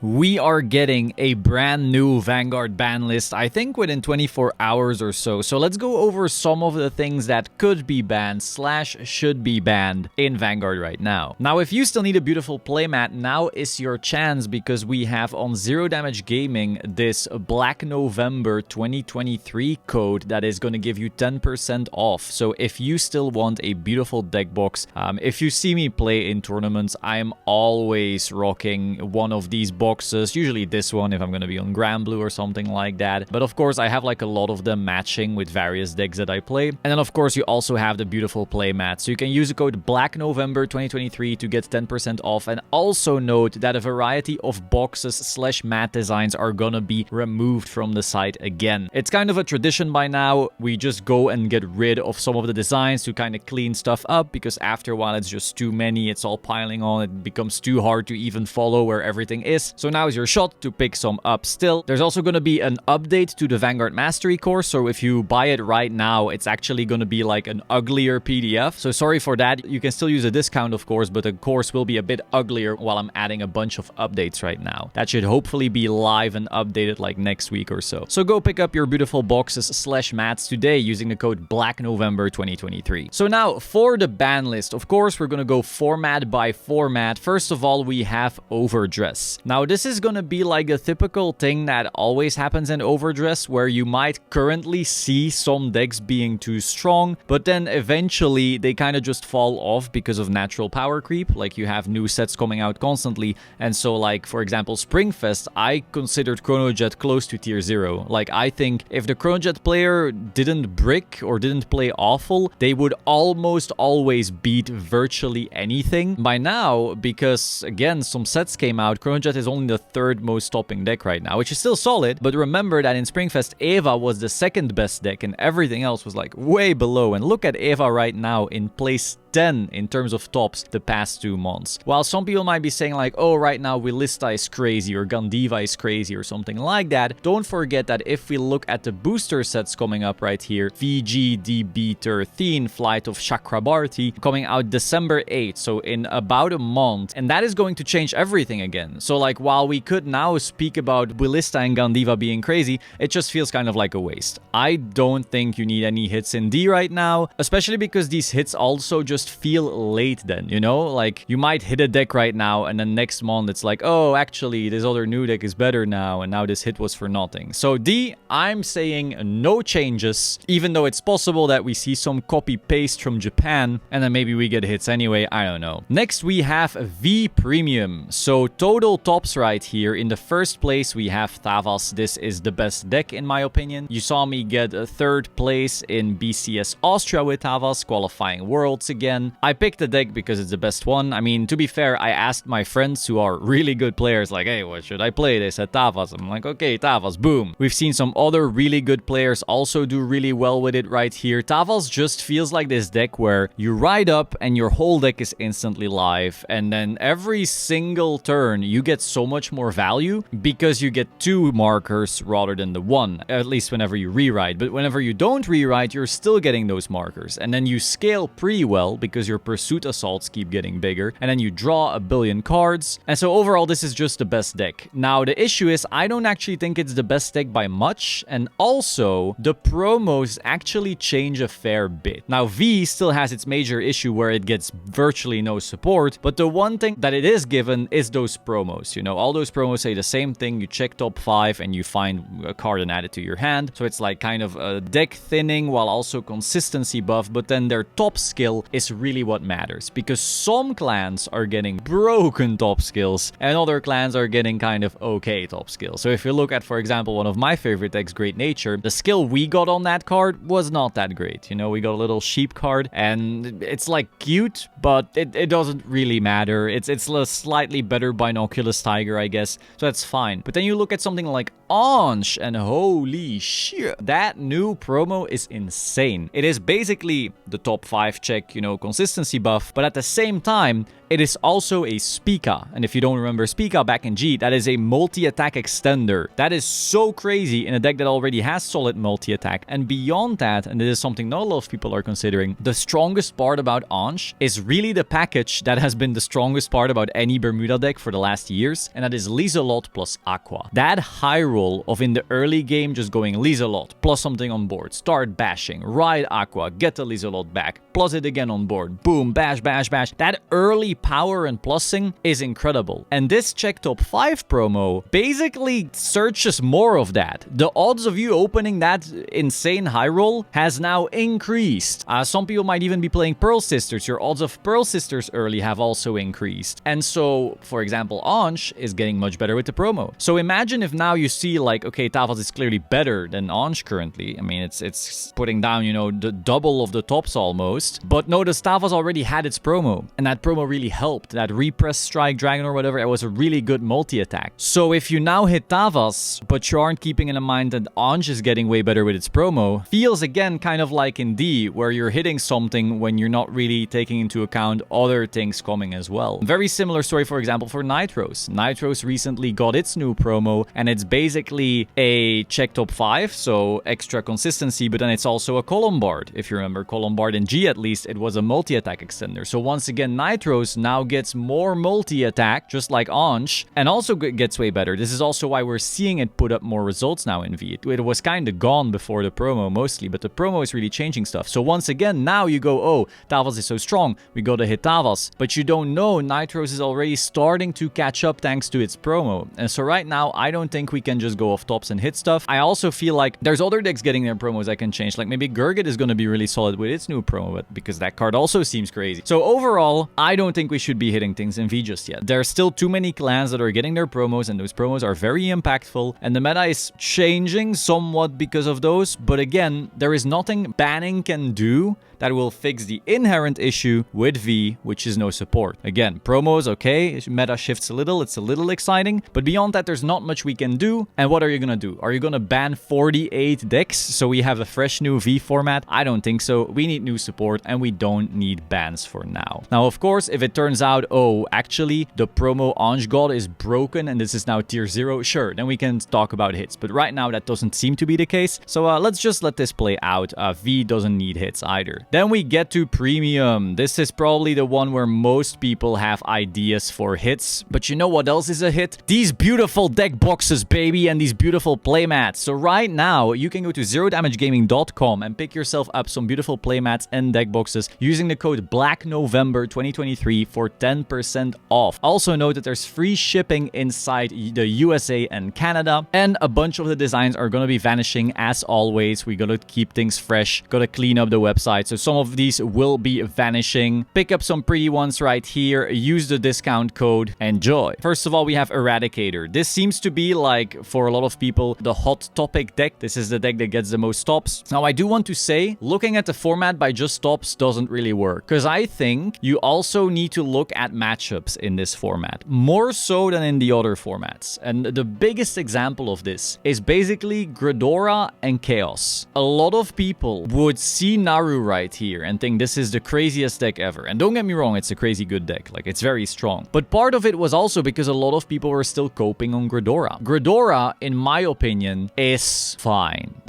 We are getting a brand new Vanguard ban list, I think within 24 hours or so. So let's go over some of the things that could be banned / should be banned in Vanguard right now. Now, if you still need a beautiful playmat, now is your chance because we have on Zero Damage Gaming this Black November 2023 code that is going to give you 10% off. So if you still want a beautiful deck box, if you see me play in tournaments, I am always rocking one of these boxes. Usually this one if I'm going to be on Granblue or something like that. But of course, I have like a lot of them matching with various decks that I play. And then of course, you also have the beautiful playmat. So you can use the code BLACKNOVEMBER 2023 to get 10% off. And also note that a variety of boxes / mat designs are going to be removed from the site again. It's kind of a tradition by now. We just go and get rid of some of the designs to kind of clean stuff up because after a while, it's just too many. It's all piling on. It becomes too hard to even follow where everything is. So now is your shot to pick some up still. There's also going to be an update to the Vanguard Mastery course. So if you buy it right now, it's actually going to be like an uglier PDF. So sorry for that. You can still use a discount, of course, but the course will be a bit uglier while I'm adding a bunch of updates right now. That should hopefully be live and updated like next week or so. So go pick up your beautiful boxes / mats today using the code BLACKNOVEMBER 2023. So now for the ban list, of course, we're going to go format by format. First of all, we have Overdress. Now, this is going to be like a typical thing that always happens in Overdress, where you might currently see some decks being too strong, but then eventually they kind of just fall off because of natural power creep. Like you have new sets coming out constantly. And so like, for example, Springfest, I considered Chronojet close to tier 0. Like I think if the Chronojet player didn't brick or didn't play awful, they would almost always beat virtually anything. By now, because again, some sets came out, Chronojet is only the third most topping deck right now, which is still solid. But remember that in Springfest, Eva was the second best deck and everything else was like way below. And look at Eva right now in place 10 in terms of tops the past 2 months. While some people might be saying like, oh, right now Willista is crazy or Gandiva is crazy or something like that, don't forget that if we look at the booster sets coming up right here, VGDB13, Flight of Chakrabarti, coming out December 8th, so in about a month, and that is going to change everything again. So like, while we could now speak about Willista and Gandiva being crazy, it just feels kind of like a waste. I don't think you need any hits in D right now, especially because these hits also just feel late then, you know? Like, you might hit a deck right now, and then next month it's like, oh, actually, this other new deck is better now, and now this hit was for nothing. So D, I'm saying no changes, even though it's possible that we see some copy-paste from Japan, and then maybe we get hits anyway, I don't know. Next, we have V Premium. So, total tops right here. In the first place, we have Tavas. This is the best deck, in my opinion. You saw me get a 3rd place in BCS Austria with Tavas, qualifying Worlds again. I picked the deck because it's the best one. I mean, to be fair, I asked my friends who are really good players, like, hey, what should I play? They said Tavas. I'm like, okay, Tavas, boom. We've seen some other really good players also do really well with it right here. Tavas just feels like this deck where you ride up and your whole deck is instantly live, and then every single turn you get so much more value because you get 2 markers rather than the 1, at least whenever you rewrite. But whenever you don't rewrite, you're still getting those markers, and then you scale pretty well because your pursuit assaults keep getting bigger, and then you draw a billion cards. And so overall, this is just the best deck. Now, the issue is I don't actually think it's the best deck by much, and also the promos actually change a fair bit. Now, V still has its major issue where it gets virtually no support, but the one thing that it is given is those promos. You know, all those promos say the same thing. You check top 5 and you find a card and add it to your hand. So it's like kind of a deck thinning while also consistency buff, but then their top skill is really what matters, because some clans are getting broken top skills and other clans are getting kind of okay top skills. So if you look at, for example, one of my favorite decks, Great Nature, the skill we got on that card was not that great. You know, we got a little sheep card and it's like cute, but it doesn't really matter. It's a slightly better binoculus tiger, I guess, so that's fine. But then you look at something like Ange and holy shit, that new promo is insane. It is basically the top 5 check, you know, consistency buff, but at the same time, it is also a Spica. And if you don't remember Spica back in G, that is a multi-attack extender. That is so crazy in a deck that already has solid multi-attack. And beyond that, and this is something not a lot of people are considering, the strongest part about Anj is really the package that has been the strongest part about any Bermuda deck for the last years, and that is Lizelot plus Aqua. That high roll of in the early game just going Lizelot, plus something on board, start bashing, ride Aqua, get the Lizelot back, plus it again on board, boom, bash, bash, bash. That early power and plussing is incredible. And this Check Top 5 promo basically searches more of that. The odds of you opening that insane high roll has now increased. Some people might even be playing Pearl Sisters. Your odds of Pearl Sisters early have also increased. And so, for example, Anj is getting much better with the promo. So imagine if now you see like, okay, Tavas is clearly better than Anj currently. I mean, it's putting down, you know, the double of the tops almost. But notice Tavas already had its promo, and that promo really helped. That Repress Strike Dragon or whatever, it was a really good multi-attack. So if you now hit Tavas, but you aren't keeping in mind that Anj is getting way better with its promo, feels again kind of like in D, where you're hitting something when you're not really taking into account other things coming as well. Very similar story, for example, for Nitros. Nitros recently got its new promo, and it's basically a Check Top 5, so extra consistency, but then it's also a Colombard. If you remember Colombard in G, at least, it was a multi-attack extender. So once again, Nitros now gets more multi-attack, just like Anj, and also gets way better. This is also why we're seeing it put up more results now in V. It was kind of gone before the promo mostly, but the promo is really changing stuff. So once again, now you go, oh, Tavas is so strong, we gotta hit Tavas. But you don't know, Nitros is already starting to catch up thanks to its promo. And so right now, I don't think we can just go off tops and hit stuff. I also feel like there's other decks getting their promos that can change. Like maybe Gurgit is gonna be really solid with its new promo, but because that card also seems crazy. So overall, I don't think we should be hitting things in V just yet. There are still too many clans that are getting their promos, and those promos are very impactful, and the meta is changing somewhat because of those. But again, there is nothing banning can do that will fix the inherent issue with V, which is no support. Again, promos, okay, meta shifts a little, it's a little exciting, but beyond that, there's not much we can do. And what are you gonna do? Are you gonna ban 48 decks so we have a fresh new V format? I don't think so. We need new support, and we don't need bans for now. Now, of course, if it turns out, oh, actually, the promo Anj God is broken and this is now tier 0, sure, then we can talk about hits. But right now, that doesn't seem to be the case. So let's just let this play out. V doesn't need hits either. Then we get to Premium. This is probably the one where most people have ideas for hits. But you know what else is a hit? These beautiful deck boxes, baby, and these beautiful playmats. So right now, you can go to zerodamagegaming.com and pick yourself up some beautiful playmats and deck boxes using the code BLACKNOVEMBER2023 for 10% off. Also note that there's free shipping inside the USA and Canada, and a bunch of the designs are going to be vanishing as always. We gotta keep things fresh, gotta clean up the website, so some of these will be vanishing. Pick up some pretty ones right here, use the discount code, enjoy. First of all, we have Eradicator. This seems to be like, for a lot of people, the hot topic deck. This is the deck that gets the most stops. Now, I do want to say, looking at the format by just stops doesn't really work, because I think you also need to look at matchups in this format, more so than in the other formats. And the biggest example of this is basically Gridora and Chaos. A lot of people would see Naru right here and think this is the craziest deck ever. And don't get me wrong, it's a crazy good deck. Like, it's very strong. But part of it was also because a lot of people were still coping on Gridora. Gridora, in my opinion, is fine.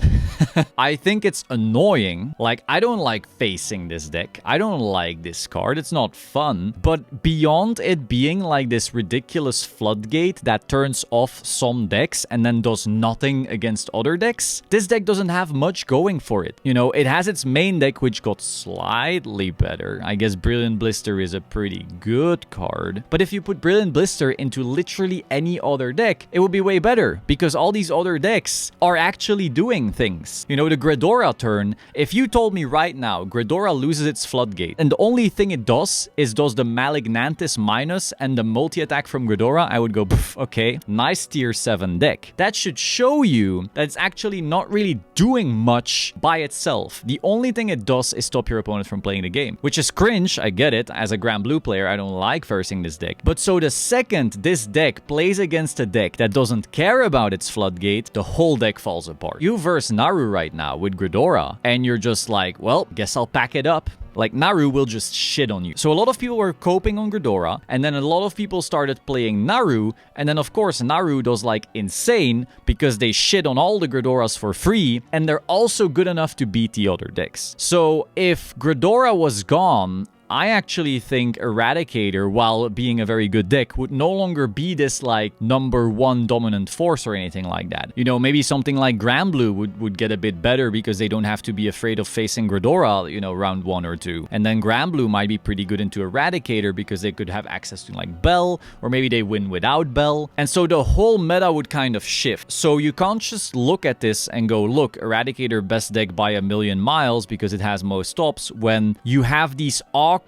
I think it's annoying. Like, I don't like facing this deck. I don't like this card. It's not fun. But beyond it being like this ridiculous floodgate that turns off some decks and then does nothing against other decks, this deck doesn't have much going for it. You know, it has its main deck, which got slightly better. I guess Brilliant Blister is a pretty good card. But if you put Brilliant Blister into literally any other deck, it would be way better, because all these other decks are actually doing things. You know, the Gridora turn, if you told me right now Gridora loses its floodgate and the only thing it does the Malignantis minus and the multi-attack from Gridora, I would go, okay, nice tier 7 deck. That should show you that it's actually not really doing much by itself. The only thing it does is stop your opponent from playing the game, which is cringe. I get it. As a Granblue player, I don't like versing this deck. But so the second this deck plays against a deck that doesn't care about its floodgate, the whole deck falls apart. You verse Naru right now with Gridora, and you're just like, well, guess I'll pack it up. Like, Naru will just shit on you. So a lot of people were coping on Gridora, and then a lot of people started playing Naru, and then of course Naru does like insane because they shit on all the Gridoras for free, and they're also good enough to beat the other decks. So if Gridora was gone, I actually think Eradicator, while being a very good deck, would no longer be this, like, #1 dominant force or anything like that. You know, maybe something like Granblue would get a bit better because they don't have to be afraid of facing Gridora, you know, round 1 or 2. And then Granblue might be pretty good into Eradicator because they could have access to, like, Bell, or maybe they win without Bell. And so the whole meta would kind of shift. So you can't just look at this and go, look, Eradicator best deck by a million miles because it has most stops, when you have these awkward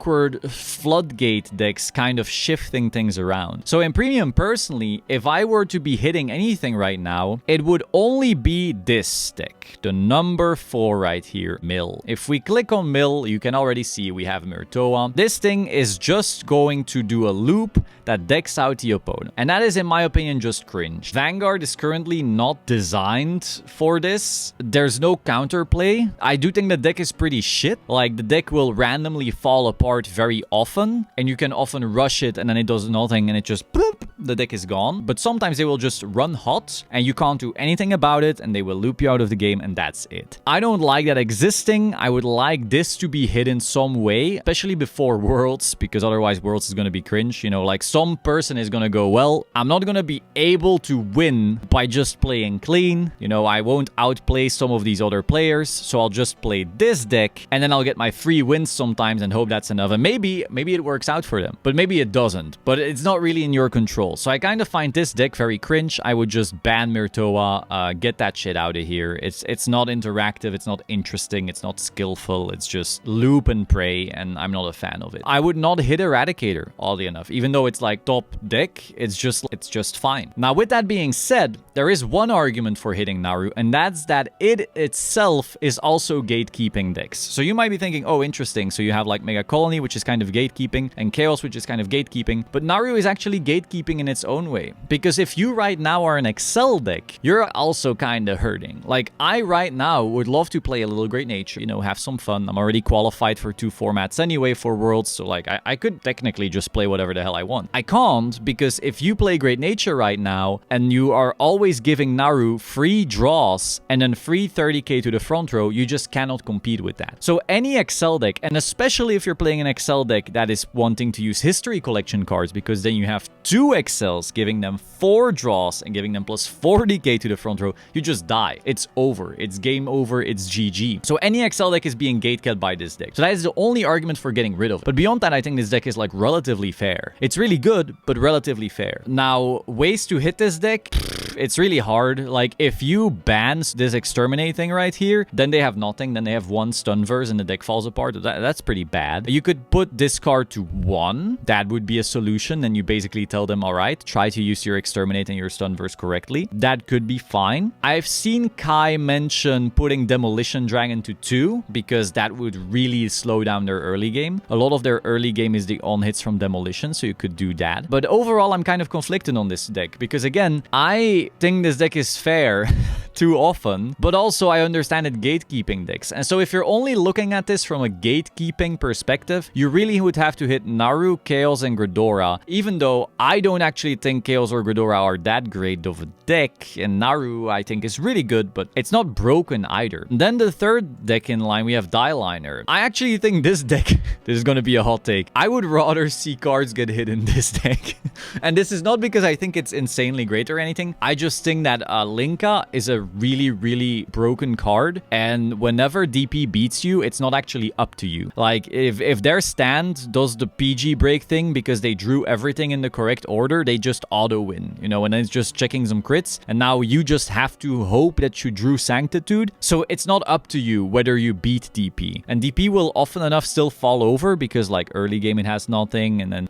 floodgate decks kind of shifting things around. So in Premium, personally, if I were to be hitting anything right now, it would only be this deck, the number 4 right here, Mill. If we click on Mill, you can already see we have Myrtoa. This thing is just going to do a loop that decks out the opponent. And that is, in my opinion, just cringe. Vanguard is currently not designed for this. There's no counterplay. I do think the deck is pretty shit. Like, the deck will randomly fall apart very often, and you can often rush it and then it does nothing and it just bloop, the deck is gone. But sometimes they will just run hot and you can't do anything about it and they will loop you out of the game, and that's it. I don't like that existing. I would like this to be hit in some way, especially before Worlds, because otherwise Worlds is going to be cringe. You know, like, some person is going to go, well, I'm not going to be able to win by just playing clean. You know, I won't outplay some of these other players, so I'll just play this deck and then I'll get my free wins sometimes and hope that's enough. And maybe it works out for them, but maybe it doesn't. But it's not really in your control. So I kind of find this deck very cringe. I would just ban Myrtoa, get that shit out of here. It's not interactive, it's not interesting, it's not skillful, it's just loop and pray, and I'm not a fan of it. I would not hit Eradicator, oddly enough, even though it's like top deck, it's just fine. Now, with that being said, there is one argument for hitting Naru, and that's that it itself is also gatekeeping decks. So you might be thinking, oh, interesting, so you have like Mega Colony, which is kind of gatekeeping, and Chaos, which is kind of gatekeeping, but Naru is actually gatekeeping in its own way. Because if you right now are an Excel deck, you're also kind of hurting. Like, I right now would love to play a little Great Nature, you know, have some fun. I'm already qualified for 2 formats anyway for Worlds, so like, I could technically just play whatever the hell I want. I can't, because if you play Great Nature right now, and you are always giving Naru free draws, and then free 30k to the front row, you just cannot compete with that. So any Excel deck, and especially if you're playing an Excel deck that is wanting to use history collection cards, because then you have 2 Excels giving them 4 draws and giving them plus 40k to the front row, you just die. It's over. It's game over. It's GG. So any Excel deck is being gatekept by this deck. So that is the only argument for getting rid of it. But beyond that, I think this deck is like relatively fair. It's really good, but relatively fair. Now, ways to hit this deck, it's really hard. Like, if you ban this Exterminate thing right here, then they have nothing. Then they have 1 stun verse and the deck falls apart. That's pretty bad. You could put this card to 1. That would be a solution. Then you basically tell them, all right, try to use your Exterminate and your stun verse correctly. That could be fine. I've seen Kai mention putting Demolition Dragon to 2 because that would really slow down their early game. A lot of their early game is the on-hits from Demolition, so you could do that. But overall, I'm kind of conflicted on this deck because, again, I think this deck is fair too often, but also I understand it gatekeeping decks. And so if you're only looking at this from a gatekeeping perspective, you really would have to hit Naru, Chaos, and Gridora, even though I don't actually think Chaos or Gridora are that great of a deck, and Naru I think is really good, but it's not broken either. And then the third deck in line, we have Dieliner. I actually think this deck, this is going to be a hot take, I would rather see cards get hit in this deck. And this is not because I think it's insanely great or anything. I just think that Linka is a really broken card, and whenever DP beats you, it's not actually up to you. Like, if their stand does the PG break thing because they drew everything in the correct order, they just auto win, you know, and then it's just checking some crits, and now you just have to hope that you drew Sanctitude. So it's not up to you whether you beat DP, and DP will often enough still fall over because, like, early game it has nothing, and then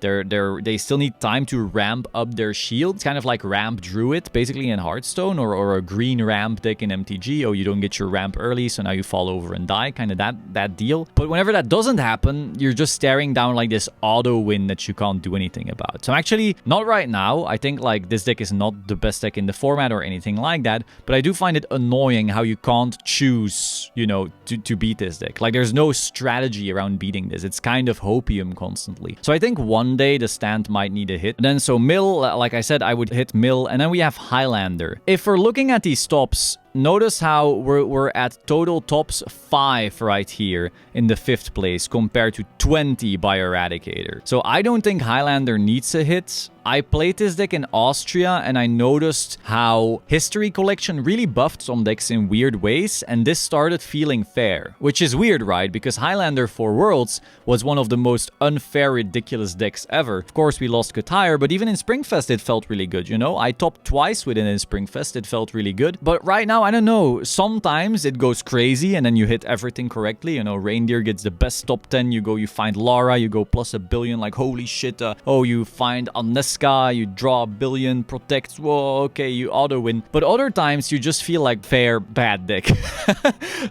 they still need time to ramp up their shield. It's kind of like Ramp Druid basically in Hearthstone, or a green ramp ramp deck in MTG. Oh, you don't get your ramp early, so now you fall over and die, kind of that deal. But whenever that doesn't happen, you're just staring down like this auto win that you can't do anything about. So actually, not right now. I think like this deck is not the best deck in the format or anything like that, but I do find it annoying how you can't choose, you know, to beat this deck. Like there's no strategy around beating this. It's kind of hopium constantly. So I think one day the stand might need a hit. And then so Mill, like I said, I would hit Mill, and then we have Highlander. If we're looking at these tops, notice how we're at total tops 5 right here in the 5th place compared to 20 by Eradicator. So I don't think Highlander needs a hit. I played this deck in Austria and I noticed how History Collection really buffed some decks in weird ways, and this started feeling fair. Which is weird, right? Because Highlander for Worlds was one of the most unfair, ridiculous decks ever. Of course, we lost Katire, but even in Springfest it felt really good, you know? I topped twice with it in Springfest, it felt really good. But right now, I don't know, sometimes it goes crazy and then you hit everything correctly. You know, Reindeer gets the best top 10, you find Lara, you go plus 1 billion, like holy shit. Oh, you find Anneska, you draw 1 billion, protect, whoa, okay, you auto win. But other times you just feel like fair, bad deck.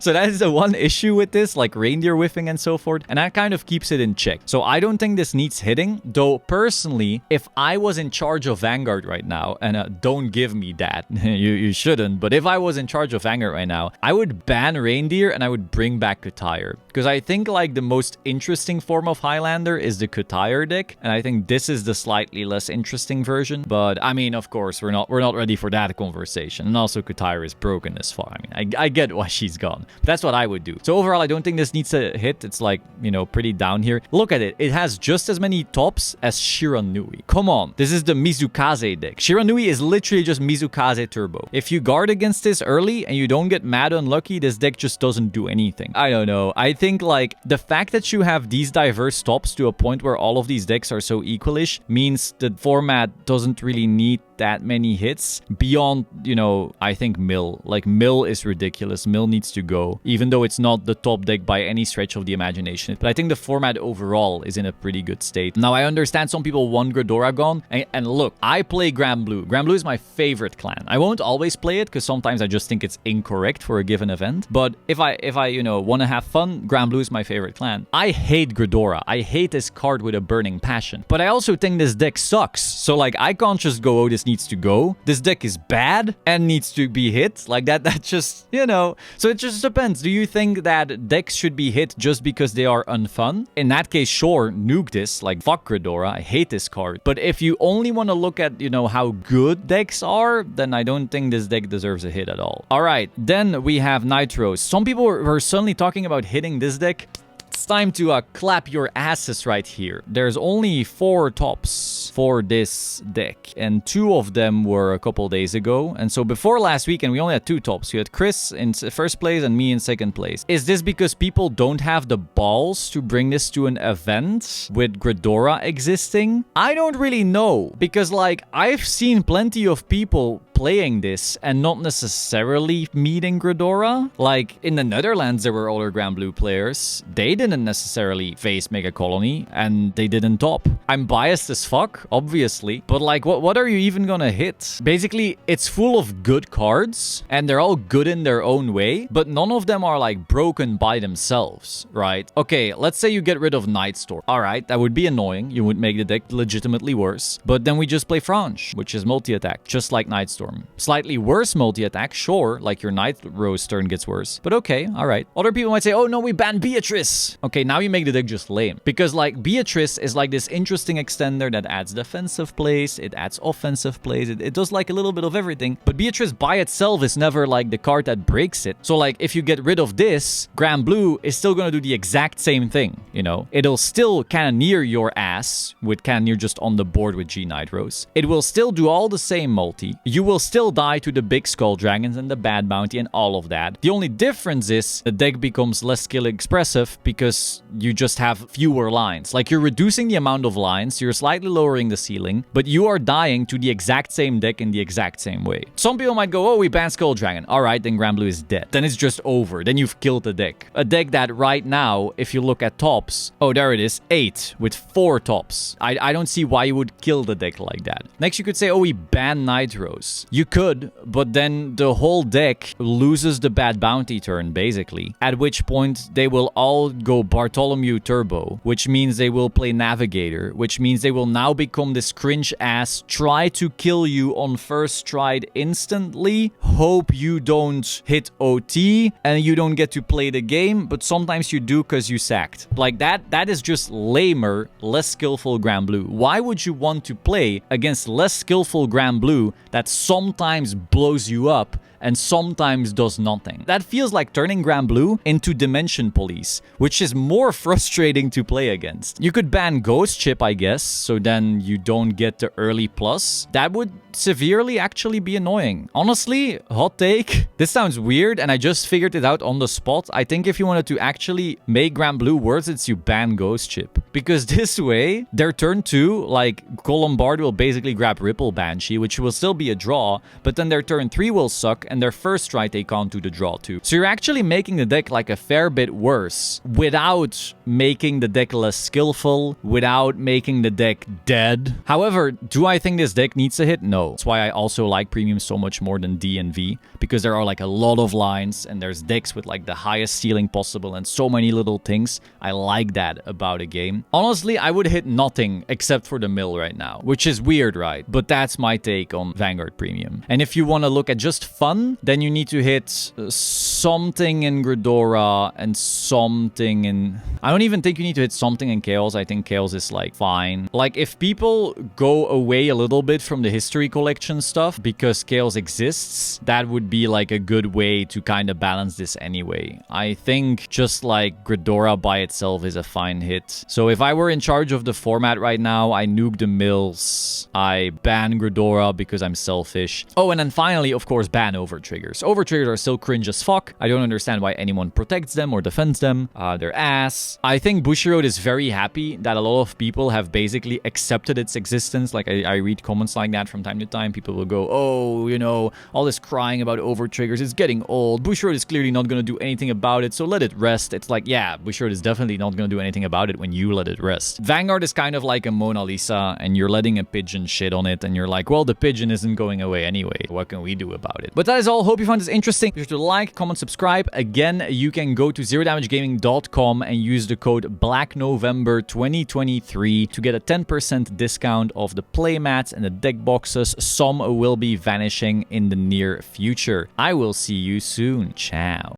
So that is the one issue with this, like Reindeer whiffing and so forth, and that kind of keeps it in check. So I don't think this needs hitting, though personally, if I was in charge of Vanguard right now, and don't give me that, you shouldn't, but if I was in charge of Vanguard right now, I would ban Reindeer and I would bring back Katire. Because I think like the most interesting form of Highlander is the Katire deck, and I think this is the slightly less interesting version. But I mean, of course, we're not ready for that conversation. And also Katire is broken as far. I mean, I get why she's gone. But that's what I would do. So overall, I don't think this needs a hit. It's like, you know, pretty down here. Look at it. It has just as many tops as Shiranui. Come on. This is the Mizukaze deck. Shiranui is literally just Mizukaze Turbo. If you guard against this early and you don't get mad unlucky, this deck just doesn't do anything. I don't know. I think like the fact that you have these diverse tops to a point where all of these decks are so equalish means the format doesn't really need that many hits beyond, you know, I think Mill. Like Mill is ridiculous. Mill needs to go, even though it's not the top deck by any stretch of the imagination. But I think the format overall is in a pretty good state. Now, I understand some people want Gridora gone. And look, I play Granblue. Granblue is my favorite clan. I won't always play it because sometimes I just think it's incorrect for a given event. But if I you know, want to have fun, Granblue is my favorite clan. I hate Gridora. I hate this card with a burning passion. But I also think this deck sucks. So like, I can't just go, oh, this needs to go. This deck is bad and needs to be hit. Like that just, you know. So it just depends. Do you think that decks should be hit just because they are unfun? In that case, sure, nuke this. Like, fuck Gridora. I hate this card. But if you only want to look at, you know, how good decks are, then I don't think this deck deserves a hit at all. All right, then we have Nitros. Some people were suddenly talking about hitting this deck. It's time to clap your asses right here. There's only 4 tops for this deck, and 2 of them were a couple days ago. And so before last weekend, we only had 2 tops. You had Chris in first place and me in second place. Is this because people don't have the balls to bring this to an event with Gridora existing? I don't really know, because like I've seen plenty of people playing this and not necessarily meeting Gridora. Like in the Netherlands, there were other Granblue players. They didn't necessarily face Mega Colony and they didn't top. I'm biased as fuck, obviously, but like what are you even gonna hit? Basically, it's full of good cards and they're all good in their own way, but none of them are like broken by themselves, right? Okay, let's say you get rid of Nightstorm. All right, that would be annoying. You would make the deck legitimately worse, but then we just play Franche, which is multi-attack, just like Nightstorm. Slightly worse multi-attack, sure, like your Night Rose turn gets worse, but okay, all right. Other people might say, oh no, we banned Beatrice. Okay, now you make the deck just lame, because like Beatrice is like this interesting extender that adds defensive plays, it adds offensive plays, it does like a little bit of everything, but Beatrice by itself is never like the card that breaks it. So like if you get rid of this, Granblue is still gonna do the exact same thing, you know? It'll still cannoneer your ass with cannoneer just on the board with G Night Rose. It will still do all the same multi. You will still die to the big skull dragons and the bad bounty and all of that. The only difference is the deck becomes less skill expressive because you just have fewer lines. Like you're reducing the amount of lines, you're slightly lowering the ceiling, but you are dying to the exact same deck in the exact same way. Some people might go, oh, we banned Skull Dragon. All right, then Granblue is dead. Then it's just over. Then you've killed the deck. A deck that right now, if you look at tops, oh, there it is, 8 with 4 tops. I don't see why you would kill the deck like that. Next, you could say, oh, we banned Night Rose. You could, but then the whole deck loses the bad bounty turn, basically. At which point, they will all go Bartholomew Turbo, which means they will play Navigator, which means they will now become this cringe-ass, try to kill you on first stride instantly, hope you don't hit OT, and you don't get to play the game, but sometimes you do because you sacked. Like, that is just lamer, less skillful Granblue. Why would you want to play against less skillful Granblue that sometimes blows you up and sometimes does nothing? That feels like turning Granblue into Dimension Police, which is more frustrating to play against. You could ban Ghost Chip, I guess, so then you don't get the early plus. That would severely actually be annoying. Honestly, hot take, this sounds weird and I just figured it out on the spot. I think if you wanted to actually make Granblue worse, it's you ban Ghost Chip. Because this way, their turn 2, like, Colombard will basically grab Ripple Banshee, which will still be a draw, but then their turn 3 will suck, and their first strike they can't do the draw too. So you're actually making the deck like a fair bit worse without making the deck less skillful, without making the deck dead. However, do I think this deck needs a hit? No. That's why I also like Premium so much more than D and V, because there are like a lot of lines and there's decks with like the highest ceiling possible and so many little things. I like that about a game. Honestly, I would hit nothing except for the mill right now, which is weird, right? But that's my take on Vanguard Premium. And if you want to look at just fun, then you need to hit something in Gridora and something in... I don't even think you need to hit something in Chaos. I think Chaos is like fine. Like if people go away a little bit from the history collection stuff because Chaos exists, that would be like a good way to kind of balance this anyway. I think just like Gridora by itself is a fine hit. So if I were in charge of the format right now, I nuke the mills. I ban Gridora because I'm selfish. Oh, and then finally, of course, ban Overtriggers. Overtriggers are still cringe as fuck. I don't understand why anyone protects them or defends them. They're ass. I think Bushiroad is very happy that a lot of people have basically accepted its existence. Like I read comments like that from time to time. People will go, oh, you know, all this crying about Overtriggers is getting old. Bushiroad is clearly not going to do anything about it, so let it rest. It's like, yeah, Bushiroad is definitely not going to do anything about it when you let it rest. Vanguard is kind of like a Mona Lisa, and you're letting a pigeon shit on it, and you're like, well, the pigeon isn't going away anyway. What can we do about it? But that is all. Hope you found this interesting. Be sure to like, comment, subscribe. Again, you can go to zerodamagegaming.com and use the code BLACKNOVEMBER2023 to get a 10% discount off the playmats and the deck boxes. Some will be vanishing in the near future. I will see you soon. Ciao.